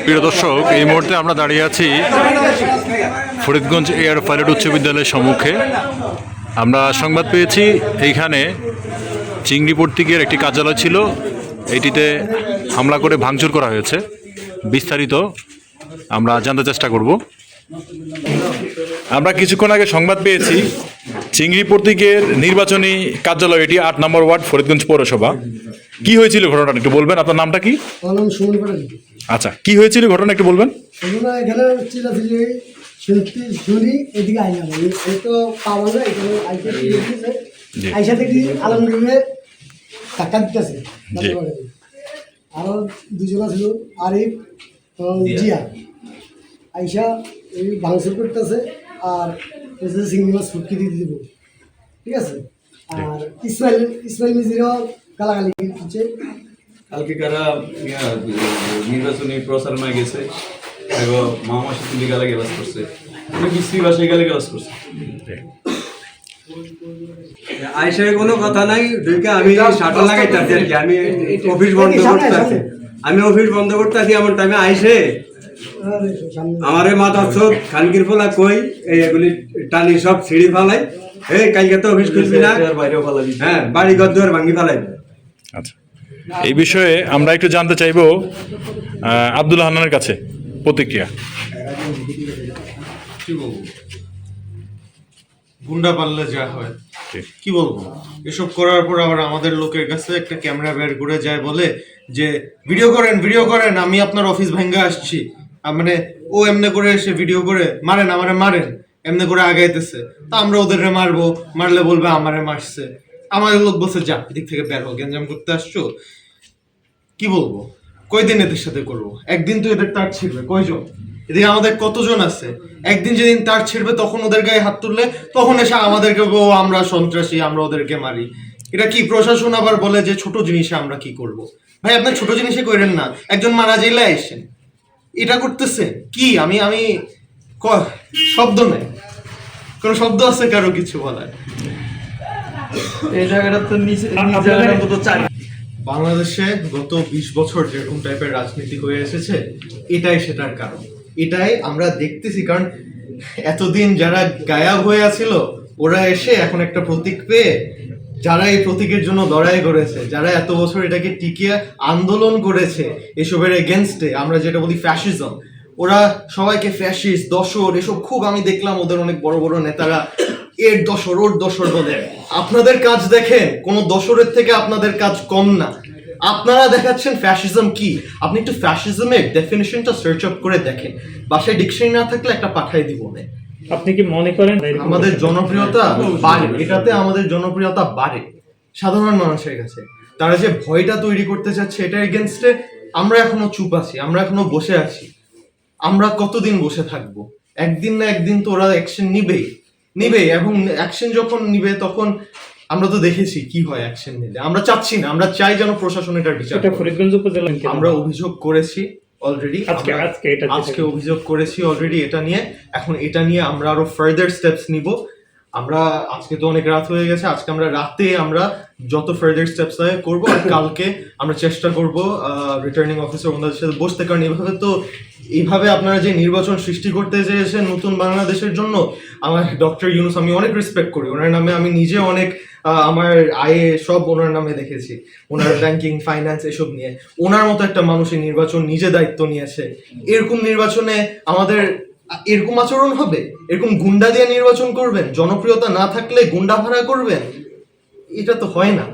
প্রিয় দর্শক, এই মুহূর্তে আমরা দাঁড়িয়ে আছি ফরিদগঞ্জ এয়ার পাইলট উচ্চ বিদ্যালয়ের সম্মুখে। আমরা সংবাদ পেয়েছি এইখানে চিংড়ি প্রতীকের একটি কার্যালয় ছিল, এটিতে হামলা করে ভাঙচুর করা হয়েছে। বিস্তারিত আমরা জানতে চেষ্টা করব। আমরা কিছুক্ষণ আগে সংবাদ পেয়েছি চিংড়ি প্রতীকের নির্বাচনী কার্যালয়, এটি 8 নম্বর ওয়ার্ড, ফরিদগঞ্জ পৌরসভা। কি হয়েছিল ঘটনাটা একটু বলবেন? আপনার নামটা কি? আচ্ছা, কি হয়েছিল ঘটনা একটু বলবেন? আরো দুজনা ছিল, আরিফ জিয়া। আইসা এই ভাঙচুর করতেছে আর চিংড়ি মাছ ফুটকি দিয়ে দিব, ঠিক আছে। আর ইসমাইল মিজিরও গালাগালি দিচ্ছে। কালকে কারা নির্বাচনী প্রচারণায় গেছে, মামাসি তুলি গালা গেলাস করছে, বিশ্রী ভাষায় গালা গেলাস করছে। আইসার কোনো কথা নাই, আমি শাটল লাগাইতে আছি আর কি। আমি অফিস বন্ধ করতে আছি, আমার টাইমে আইসে আমারে মাথা চোখ খানকির ফোলা কই এগুলি টানি সব ছিঁড়ি ফালাই। এই কালকে তো অফিস করবি না, বাইরেও ফালাই, হ্যাঁ বাড়ি ঘর দুয়ার ভাঙ্গি ফালাই। আচ্ছা, এই বিষয়ে আমরা একটু জানতে চাইব আব্দুল হান্নানের কাছে প্রতিক্রিয়া। কি বলবো, গুন্ডা পাল্লে যা হয়, কি বলবো। এসব করার পর আবার আমাদের লোকের কাছে একটা ক্যামেরা বের করে যায়, বলে যে ভিডিও করেন, আমি আপনার অফিস ভেঙ্গা আসছি। মানে ও এমনি করে এসে ভিডিও করে মারেন, আমারে মারেন, এমনি করে আগাইতেছে। তা আমরা ওদের মারলে বলবে আমারে মারছে। আমাদের লোক বলছে যা এদিক থেকে বের হো, গেঞ্জাম করতে আসছো। কি বলবো, কয়দিন এদের সাথে করবো? একদিন তো এদের তার ছিড়বে, কয়জন? এদিকে আমাদের কতজন আছে। একদিন যেদিন তার ছিড়বে তখন ওদের গায়ে হাত তুললে তখন এসে আমাদেরকে আমরা সন্ত্রাসী, আমরা ওদেরকে মারি। এটা কি প্রশাসন আবার বলে যে ছোট জিনিসে আমরা কি করব? ভাই আপনার ছোট জিনিসে করেন না, একজন মারা যাইলে এসেন এটা করতেছে কি? আমি শব্দ নেই, কোন শব্দ আছে কারো কিছু বলার? এই জায়গাটা তো নিচে বাংলাদেশে গত 20 বছর যেরকম টাইপের রাজনীতি হয়ে এসেছে, এটাই সেটার কারণ। এটাই আমরা দেখতেছি, কারণ এতদিন যারা গায়াব হয়ে আছিল ওরা এসে এখন একটা প্রতীক পেয়ে, যারা এই প্রতীকের জন্য লড়াই করেছে, যারা এত বছর এটাকে টিকিয়ে আন্দোলন করেছে এসবের এগেনস্টে, আমরা যেটা বলি ফ্যাসিজম, ওরা সবাইকে ফ্যাসিস্ট, দশর, এসব খুব আমি দেখলাম ওদের অনেক বড় বড় নেতারা এর দশর ওর দশর বলে। আপনাদের কাজ দেখেন, কোনো দশরের থেকে আপনাদের কাজ কম না। আপনারা দেখাচ্ছেন ফ্যাসিজম কি। আপনি একটু ফ্যাসিজমের ডেফিনিশনটা সার্চ আপ করে দেখেন, বাসায় ডিকশনারি না থাকলে একটা পাঠাই দিব। আপনি কি মনে করেন আমাদের জনপ্রিয়তা বাড়ে? এটাতে আমাদের জনপ্রিয়তা বাড়ে সাধারণ মানুষের কাছে। তারা যে ভয়টা তৈরি করতে চাচ্ছে এটার এগেনস্টে আমরা এখনো চুপ আছি, আমরা এখনো বসে আছি। আমরা কতদিন বসে থাকবো? একদিন না একদিন তো ওরা অ্যাকশন নিবে, এবং অ্যাকশন যখন নিবে তখন আমরা তো দেখেছি কি হয় অ্যাকশন নিলে। আমরা চাচ্ছি না, আমরা চাই যেন প্রশাসন এটার বিচার। ফরিদগঞ্জ উপজেলা আমরা অভিযোগ করেছি অলরেডি, আজকে অভিযোগ করেছি অলরেডি এটা নিয়ে। এখন এটা নিয়ে আমরা আরো ফার্দার স্টেপস নিব। আমরা আজকে তো অনেক রাত হয়ে গেছে, আজকে আমরা রাতে আমরা যত ফার্দার স্টেপস করব, আর কালকে আমরা চেষ্টা করব রিটার্নিং অফিসার ওনাদের সাথে বসতে। কারণ এইভাবে আপনারা যে নির্বাচন সৃষ্টি করতে চেয়েছেন নতুন বাংলাদেশের জন্য, আমার ডক্টর ইউনূস আমি অনেক রেসপেক্ট করি, ওনার নামে আমি নিজে অনেক আমার আয়ে সব ওনার নামে দেখেছি, ওনার ব্যাংকিং ফাইন্যান্স এসব নিয়ে। ওনার মতো একটা মানুষের নির্বাচন নিজে দায়িত্ব নিয়েছে। এরকম নির্বাচনে আমাদের এরকম আচরণ হবে? এরকম গুন্ডা দিয়ে নির্বাচন করবেন? জনপ্রিয়তা না থাকলে গুন্ডা ভাড়া করবেন? এটা তো হয় না।